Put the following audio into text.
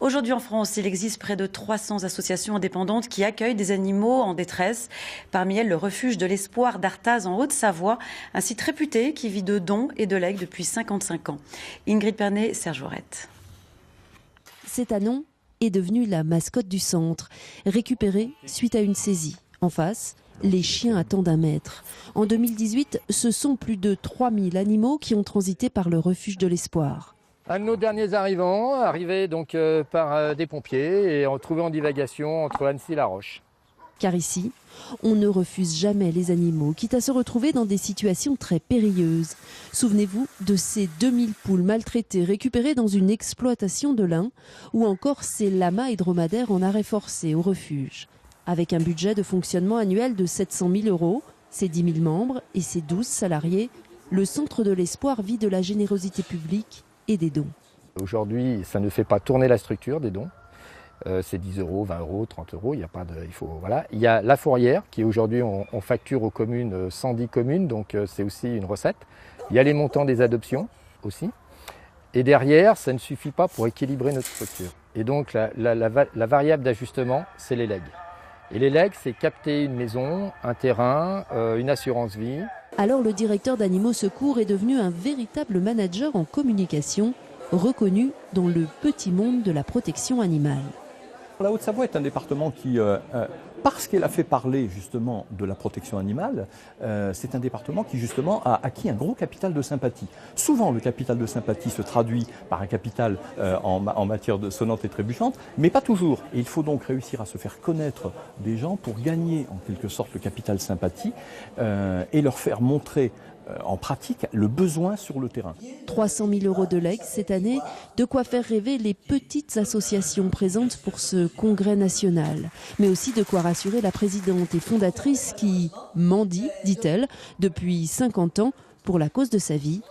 Aujourd'hui en France, il existe près de 300 associations indépendantes qui accueillent des animaux en détresse. Parmi elles, le refuge de l'Espoir d'Artaz en Haute-Savoie, un site réputé qui vit de dons et de legs depuis 55 ans. Ingrid Pernet, Serge Vorette. Cet anon est devenu la mascotte du centre, récupéré suite à une saisie. En face, les chiens attendent un maître. En 2018, ce sont plus de 3000 animaux qui ont transité par le refuge de l'Espoir. Un de nos derniers arrivants, arrivé donc par des pompiers et retrouvé en divagation entre Annecy et La Roche. Car ici, on ne refuse jamais les animaux, quitte à se retrouver dans des situations très périlleuses. Souvenez-vous de ces 2000 poules maltraitées récupérées dans une exploitation de l'Ain, ou encore ces lamas et dromadaires en arrêt forcé au refuge. Avec un budget de fonctionnement annuel de 700 000 €, ses 10 000 membres et ses 12 salariés, le Centre de l'Espoir vit de la générosité publique et des dons. Aujourd'hui, ça ne fait pas tourner la structure des dons. C'est 10 €, 20 €, 30 €. Il y a la fourrière qui aujourd'hui on facture aux communes, 110 communes, donc c'est aussi une recette. Il y a les montants des adoptions aussi. Et derrière, ça ne suffit pas pour équilibrer notre structure. Et donc la variable d'ajustement, c'est les legs. Et les legs, c'est capter une maison, un terrain, une assurance vie. Alors le directeur d'Animaux Secours est devenu un véritable manager en communication, reconnu dans le petit monde de la protection animale. La Haute-Savoie est un département qui, parce qu'elle a fait parler justement de la protection animale, c'est un département qui justement a acquis un gros capital de sympathie. Souvent le capital de sympathie se traduit par un capital en matière de sonnante et trébuchante, mais pas toujours. Et il faut donc réussir à se faire connaître des gens pour gagner en quelque sorte le capital sympathie et leur faire montrer en pratique le besoin sur le terrain. 300 000 € de legs cette année, de quoi faire rêver les petites associations présentes pour ce congrès national. Mais aussi de quoi rassurer la présidente et fondatrice qui mendie, dit-elle, depuis 50 ans pour la cause de sa vie,